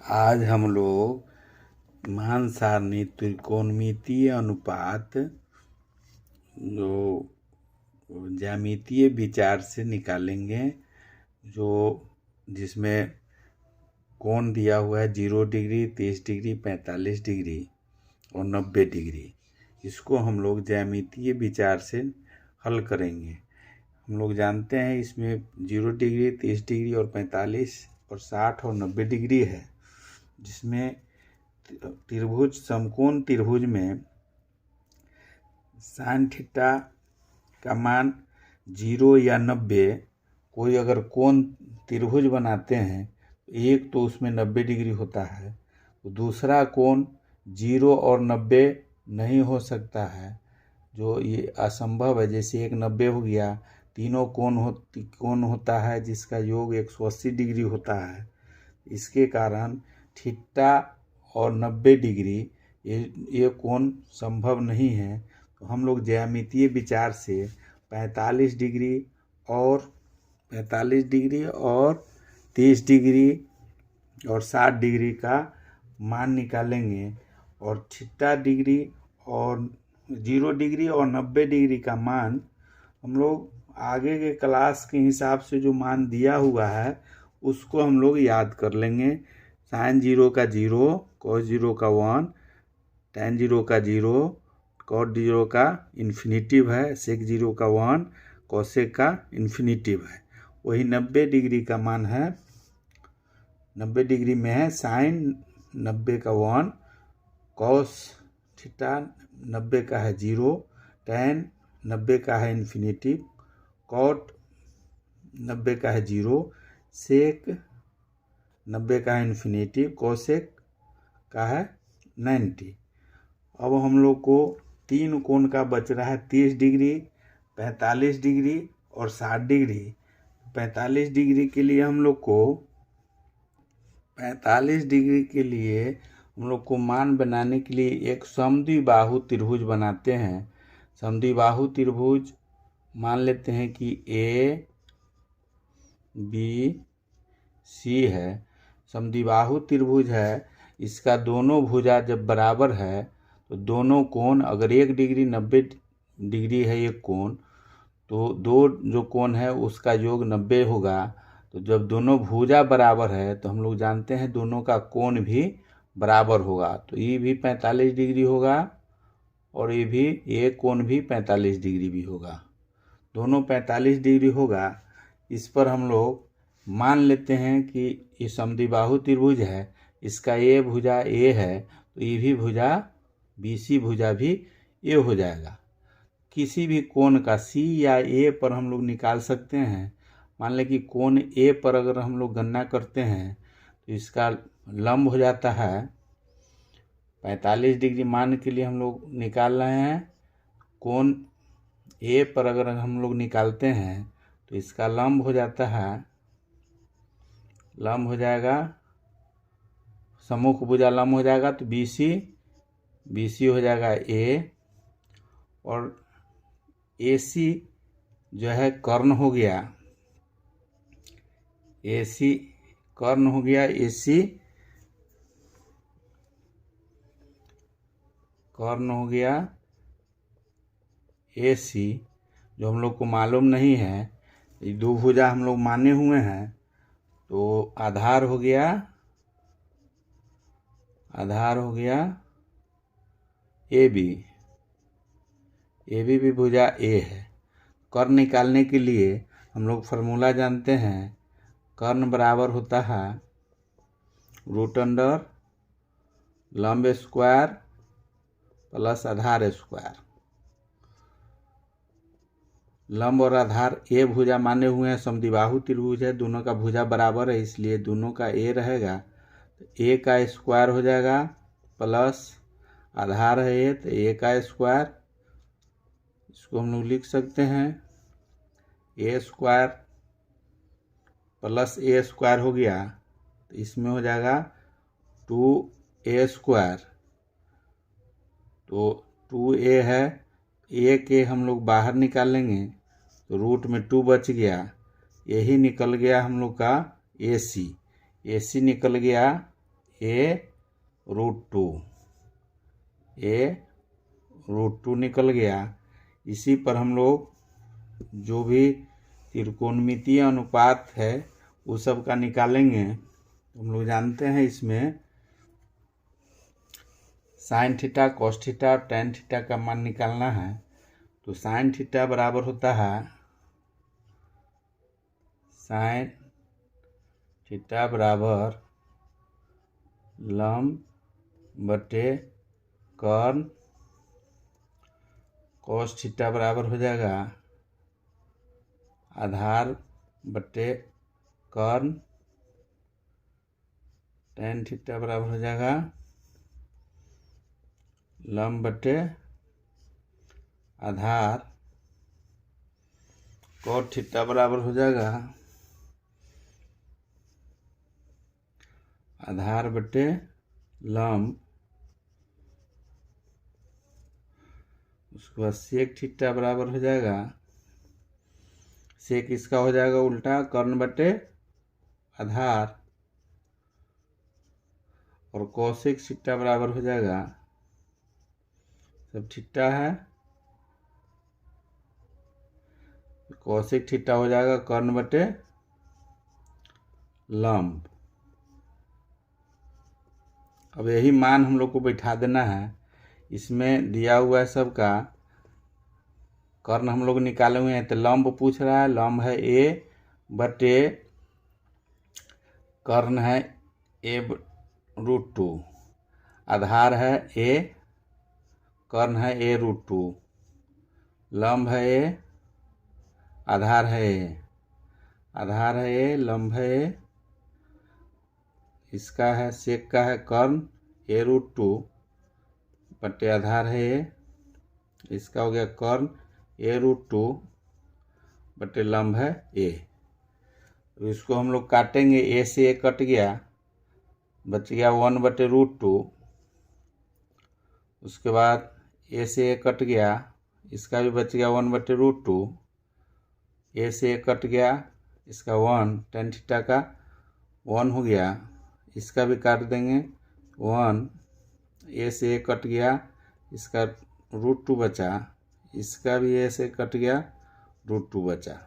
आज हम लोग मान सारणी त्रिकोणमितीय अनुपात जो ज्यामितीय विचार से निकालेंगे, जो जिसमें कोण दिया हुआ है 0 डिग्री, 30 डिग्री, 45 डिग्री और 90 डिग्री। इसको हम लोग ज्यामितीय विचार से हल करेंगे। हम लोग जानते हैं इसमें 0 डिग्री, 30 डिग्री और 45 और 60 और 90 डिग्री है, जिसमें त्रिभुज समकोण त्रिभुज में साइन थीटा का मान 0 या 90, कोई अगर कोण त्रिभुज बनाते हैं एक तो उसमें 90 डिग्री होता है, तो दूसरा कोण 0 और 90 नहीं हो सकता है, जो ये असंभव है। जैसे एक 90 हो गया, तीनों कोण होता है जिसका योग 180 डिग्री होता है। इसके कारण थीटा और 90 डिग्री ये कोण संभव नहीं है। तो हम लोग ज्यामितीय विचार से 45 डिग्री और 30 डिग्री और 60 डिग्री का मान निकालेंगे, और थीटा डिग्री और 0 डिग्री और 90 डिग्री का मान हम लोग आगे के क्लास के हिसाब से जो मान दिया हुआ है उसको हम लोग याद कर लेंगे। साइन 0 का 0, कॉस 0 का 1, tan 0 का 0, कॉट 0 का इन्फिनिटिव है, सेक 0 का 1, कॉसेक का इन्फिनिटिव है। वही 90 डिग्री का मान है, 90 डिग्री में है साइन 90 का 1, कॉस थीटा 90 का है 0, tan 90 का है इन्फिनिटिव, कॉट 90 का है 0, सेक 90 का है इन्फिनिटिव, कोसेक का है 90। अब हम लोग को तीन कोण का बच रहा है 30 डिग्री, 45 डिग्री और 60 डिग्री। 45 डिग्री के लिए हम लोग को मान बनाने के लिए एक समद्विबाहु त्रिभुज बनाते हैं। समद्विबाहु त्रिभुज मान लेते हैं कि ए बी सी है। समद्विबाहु त्रिभुज है, इसका दोनों भुजा जब बराबर है तो दोनों कोण, अगर 1 डिग्री 90 डिग्री है एक कोण, तो दो जो कोण है उसका योग 90 होगा। तो जब दोनों भुजा बराबर है तो हम लोग जानते हैं दोनों का कोण भी बराबर होगा। तो ये भी 45 डिग्री होगा और ये कोण भी 45 डिग्री भी होगा, दोनों 45 डिग्री होगा। इस पर हम लोग मान लेते हैं कि ये समद्विबाहु त्रिभुज है, इसका ए भुजा ए है, तो ये भी भुजा बीसी भुजा भी ए हो जाएगा। किसी भी कोण का सी या ए पर हम लोग निकाल सकते हैं। मान लें कि कोण ए पर अगर हम लोग गणना करते हैं तो इसका लंब हो जाता है 45 डिग्री। मान के लिए हम लोग निकाल रहे हैं, कोण ए पर अगर हम लोग निकालते हैं तो इसका लंब हो जाता है, लंब हो जाएगा, सम्मुख भुजा लंब हो जाएगा तो बीसी हो जाएगा ए, और एसी जो है कर्ण हो गया, एसी कर्ण हो गया, एसी कर्ण हो गया, एसी जो हम लोग को मालूम नहीं है। ये दो भुजा हम लोग माने हुए हैं, तो आधार हो गया ए बी भी भुजा ए है। कर्ण निकालने के लिए हम लोग फार्मूला जानते हैं, कर्ण बराबर होता है √अंडर लंब स्क्वायर प्लस आधार स्क्वायर। लंब और आधार ए भुजा माने हुए हैं, समद्विबाहु त्रिभुज है, दोनों का भुजा बराबर है इसलिए दोनों का ए रहेगा। तो ए का स्क्वायर हो जाएगा प्लस आधार है ए, तो ए का स्क्वायर, इसको हम लोग लिख सकते हैं ए स्क्वायर प्लस ए स्क्वायर हो गया, तो इसमें हो जाएगा 2a स्क्वायर। तो 2a है, ए के हम लोग बाहर निकाल लेंगे तो रूट में 2 बच गया, यही निकल गया हम लोग का AC निकल गया A√2 A√2 निकल गया। इसी पर हम लोग जो भी त्रिकोणमितीय अनुपात है वो सब का निकालेंगे। हम लोग जानते हैं इसमें sine theta, cos theta, tan theta का मान निकालना है। तो साइन थीटा बराबर होता है साइन थीटा बराबर लंब बटे कर्ण। कॉस थीटा बराबर हो जाएगा आधार बटे कर्ण। टेन थीटा बराबर हो जाएगा लंब बटे आधार। कॉट थीटा बराबर हो जाएगा आधार बटे लंब। उसके बाद सेक थीटा बराबर हो जाएगा, सेक इसका हो जाएगा उल्टा कर्ण बटे आधार। और कोसेक थीटा बराबर हो जाएगा, सब थीटा है, कोसेक थीटा हो जाएगा कर्ण बटे लंब। अब यही मान हम लोग को बैठा देना है। इसमें दिया हुआ है सबका कर्ण हम लोग निकाले हुए हैं। तो लंब पूछ रहा है, लंब है A बटे कर्ण है A√2, आधार है A, कर्ण है A√2, लंब है A, आधार है A, आधार है A, लंब है A, इसका है सेक का है कर्ण A√2 बटे आधार है A, इसका हो गया कर्ण A√2 बटे लंब है A। तो इसको हम लोग काटेंगे, A से A कट गया, बच गया 1/√2। उसके बाद A से A कट गया, इसका भी बच गया 1/√2। A से A कट गया, इसका 1, टेन थीटा का 1 हो गया, इसका भी काट देंगे 1। A से A कट गया, इसका √2 बचा, इसका भी A से कट गया, √2 बचा।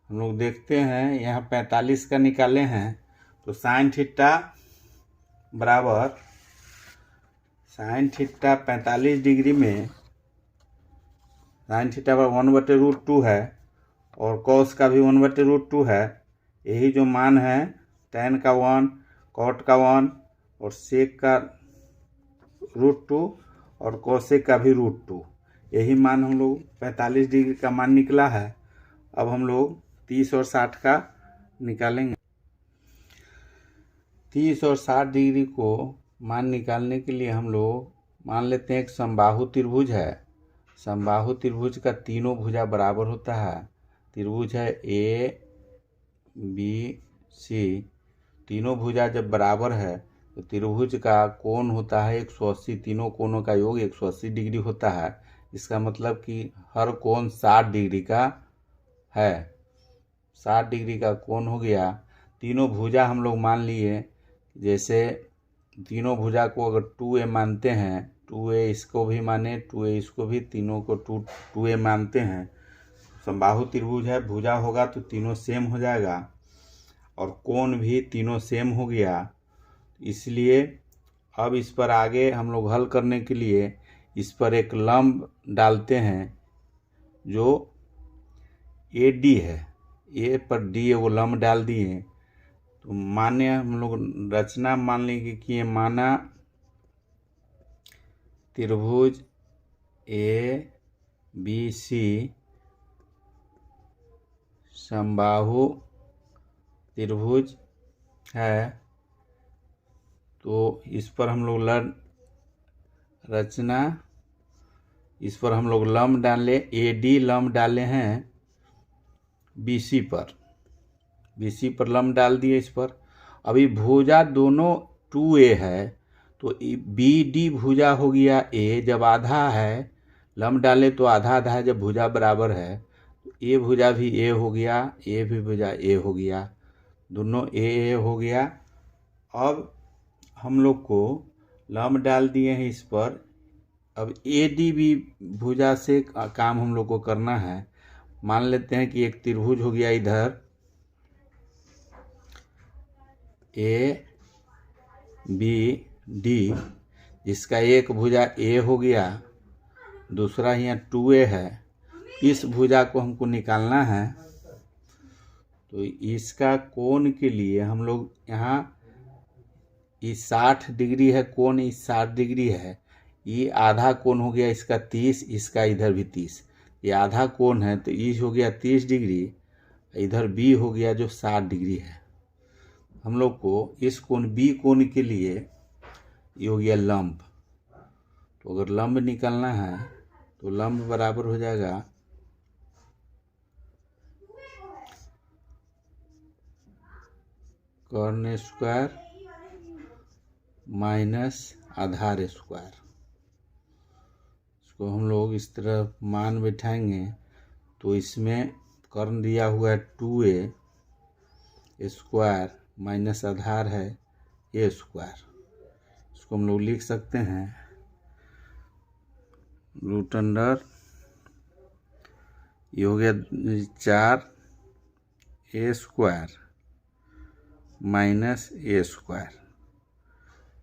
हम लोग देखते हैं यहाँ 45 का निकाले हैं। तो साइन थीटा बराबर साइन थीटा 45 डिग्री में साइन थीटा बराबर 1/√2 है और कॉस का भी 1/√2 है। यही जो मान है टेन का 1, कॉट का 1 और सेक का √2 और कोसेक का भी √2, यही मान हम लोग 45 डिग्री का मान निकला है। अब हम लोग 30 और 60 का निकालेंगे। 30 और 60 डिग्री को मान निकालने के लिए हम लोग मान लेते हैं एक समबाहु त्रिभुज है। समबाहु त्रिभुज का तीनों भुजा बराबर होता है। त्रिभुज है ABC, तीनों भुजा जब बराबर है तो त्रिभुज का कोण होता है 180, तीनों कोणों का योग 180 डिग्री होता है। इसका मतलब कि हर कोण 60 डिग्री का है। 60 डिग्री का कोण हो गया। तीनों भुजा हम लोग मान लिए, जैसे तीनों भुजा को अगर 2A मानते हैं, 2A इसको भी माने, 2A इसको भी, तीनों को 2A मानते हैं। समबाहु त्रिभुज है, भुजा होगा तो तीनों सेम हो जाएगा और कोण भी तीनों सेम हो गया। इसलिए अब इस पर आगे हम लोग हल करने के लिए इस पर एक लंब डालते हैं जो AD है। A पर D है, वो लंब डाल दिए। तो माने हम लोग रचना मान लेंगे कि ये माना त्रिभुज ABC समबाहु त्रिभुज है। तो इस पर हम लोग रचना, इस पर हम लोग लंब डाले, AD लंब डाले हैं BC पर, BC पर लंब डाल दिए इस पर। अभी भुजा दोनों 2A है तो BD भुजा हो गया A, जब आधा है लंब डाले तो आधा आधा है, जब भुजा बराबर है तो A भुजा भी A हो गया, A भी भुजा A हो गया, दोनों A हो गया। अब हम लोग को लंब डाल दिए हैं इस पर। अब ADB भुजा से काम हम लोग को करना है। मान लेते हैं कि एक त्रिभुज हो गया इधर ABD, जिसका एक भुजा A हो गया, दूसरा यहाँ 2A है। इस भुजा को हमको निकालना है। तो इसका कोण के लिए हम लोग यहाँ इस 60 डिग्री है कोण, इस 60 डिग्री है। ये आधा कोण हो गया इसका 30, इसका इधर भी 30। ये आधा कोण है तो ये हो गया 30 डिग्री, इधर B हो गया जो 60 डिग्री है। हम लोग को इस कोण B कोण के लिए ये हो गया लंब। तो अगर लंब निकालना है तो लंब बराबर हो जाएगा कर्ण स्क्वायर माइनस आधार स्क्वायर। इसको हम लोग इस तरह मान बैठाएंगे तो इसमें कर्ण दिया हुआ है 2A स्क्वायर माइनस आधार है A स्क्वायर। इसको हम लोग लिख सकते हैं रूट अंडर, ये हो गया 4A square minus A square.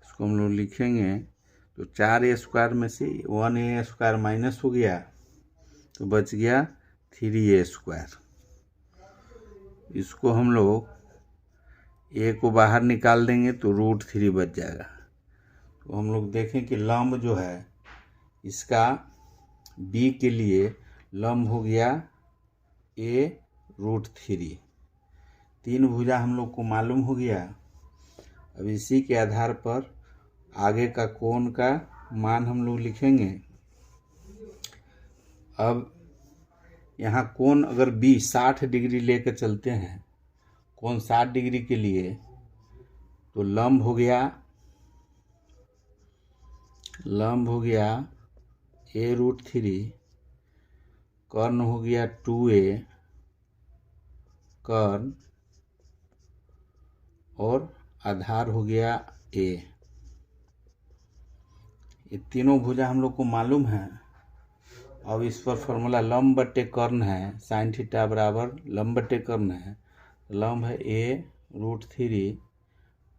इसको हम लोग लिखेंगे तो 4A स्क्वायर में से 1A स्क्वायर माइनस हो गया तो बच गया 3A स्क्वायर। इसको हम लोग A को बाहर निकाल देंगे तो √3 बच जाएगा। तो हम लोग देखें कि लंब जो है इसका B के लिए लंब हो गया A√3। तीन भुजा हम लोग को मालूम हो गया। अब इसी के आधार पर आगे का कोण का मान हम लोग लिखेंगे। अब यहाँ कोण अगर B 60 डिग्री लेकर चलते हैं, कोण 60 डिग्री के लिए, तो लंब हो गया A√3, कर्ण हो गया 2A कर्ण, और आधार हो गया A। ये तीनों भुजा हम लोग को मालूम है। अब इस पर फॉर्मूला लंब बट्टे कर्ण है, साइन थीटा बराबर लंब बट्टे कर्ण है। लंब है A√3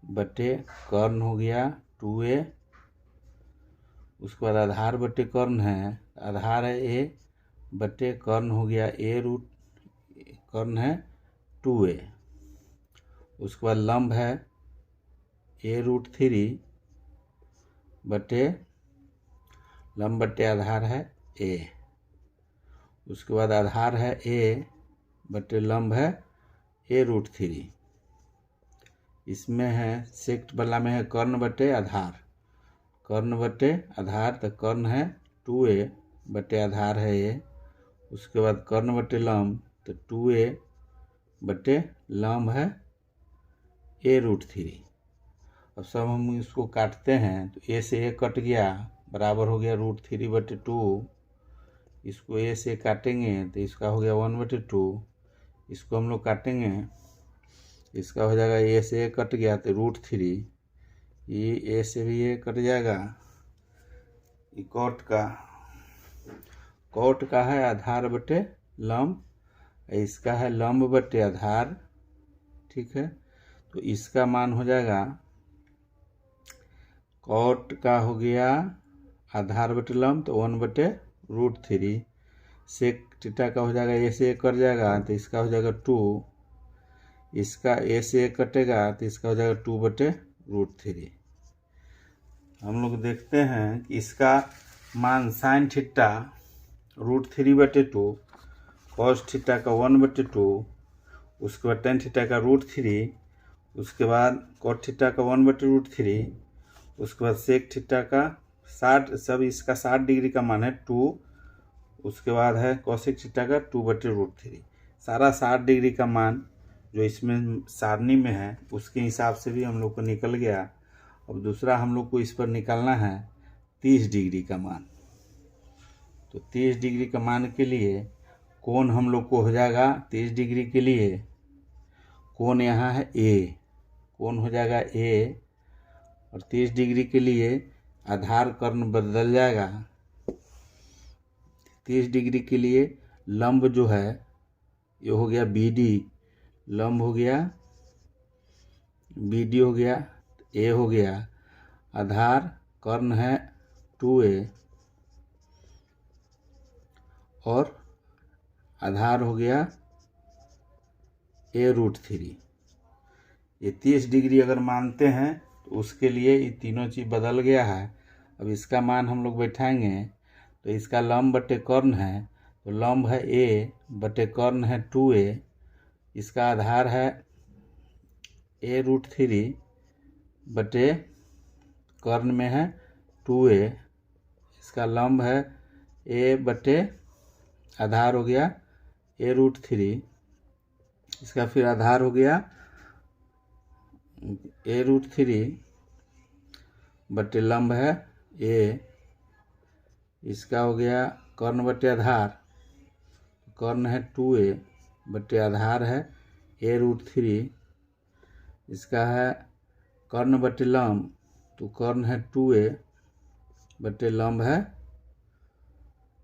बट्टे कर्ण हो गया 2A, उसके बाद आधार बट्टे कर्ण है, आधार है A बट्टे कर्ण हो गया कर्ण है 2A। उसके बाद लंब है A√3 बट्टे लंब बट्टे आधार है A। उसके बाद आधार है A बट्टे लंब है A√3। इसमें है सेक्ट वाला में है कर्ण बट्टे आधार, कर्ण बट्टे आधार, तो कर्ण है 2A बट्टे आधार है A। उसके बाद कर्ण बट्टे लंब, तो 2A बट्टे लंब है A√3। अब सब हम इसको काटते हैं तो A से A कट गया, बराबर हो गया √3 बट्टे 2। इसको A से काटेंगे तो इसका हो गया 1 बट्टे 2। इसको हम लोग काटेंगे, इसका हो जाएगा A से A कट गया तो √3, ये A से भी A कट जाएगा। ये कॉट का है आधार बट्टे लंब, इसका है लंब बट्टे आधार, ठीक है। तो इसका मान हो जाएगा, कॉट का हो गया आधार बटे लंब तो 1 बटे √3, सेक थीटा का हो जाएगा A से A कट जाएगा तो इसका हो जाएगा 2, इसका A से A कटेगा तो इसका हो जाएगा 2 बटे √3। हम लोग देखते हैं कि इसका मान साइन थीटा √3 बटे 2, कॉस थीटा का 1 बटे 2, उसके बाद टेन थीटा का √3, उसके बाद कॉट थीटा का 1 बटे √3, उसके बाद सेक थीटा का 60, सब इसका 60 डिग्री का मान है 2, उसके बाद है कॉसेक थीटा का 2 बटे √3। सारा 60 डिग्री का मान जो इसमें सारणी में है उसके हिसाब से भी हम लोग को निकल गया। अब दूसरा हम लोग को इस पर निकालना है 30 डिग्री का मान। तो 30 डिग्री का मान के लिए कोण हम लोग को हो जाएगा 30 डिग्री के लिए कोण यहाँ है A, कोण हो जाएगा A, और 30 डिग्री के लिए आधार कर्ण बदल जाएगा। 30 डिग्री के लिए लंब जो है ये हो गया BD, लंब हो गया BD हो गया, A हो गया, आधार कर्ण है 2A और आधार हो गया A√3। ये 30 डिग्री अगर मानते हैं तो उसके लिए ये तीनों चीज़ बदल गया है। अब इसका मान हम लोग बैठाएंगे तो इसका लंब बटे कर्ण है, तो लंब है A बटे कर्ण है 2A, इसका आधार है A√3 बटे कर्ण में है 2A, इसका लंब है A बटे आधार हो गया A√3, इसका फिर आधार हो गया A√3 बटे लंब है A, इसका हो गया कर्ण बटे आधार, कर्ण है 2A बटे आधार है A√3, इसका है कर्ण बटे लंब, तो कर्ण है 2A बटे लंब है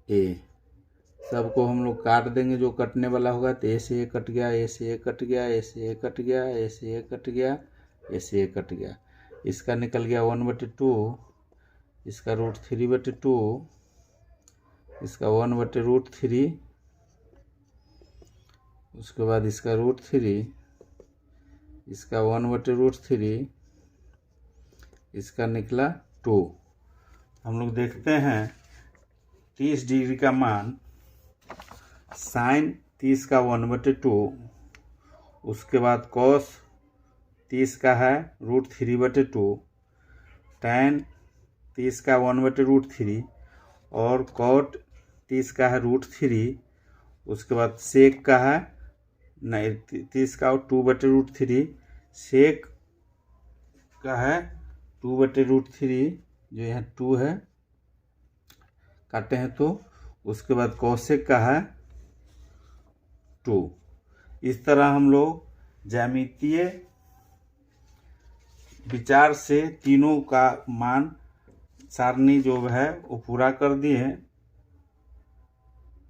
A। सबको हम लोग काट देंगे, जो कटने वाला होगा तो A से A कट गया, A से A कट गया, A से A कट गया, A से A कट गया, A से A कट गया, इसका निकल गया 1/2, इसका √3/2, इसका 1/√3, उसके बाद इसका √3, इसका 1/√3, इसका निकला 2। हम लोग देखते हैं 30 डिग्री का मान साइन 30 का 1/2, उसके बाद कॉस 30 का है √3/2, टैन 30 का 1/√3 और कॉट 30 का है √3, उसके बाद सेक का है नहीं 30 का 2/√3, सेक का है 2/√3, जो यहाँ 2 है काटे हैं तो, उसके बाद कोसेक का है 2। इस तरह हम लोग ज्यामितीय विचार से तीनों का मान सारणी जो है वो पूरा कर दिए हैं।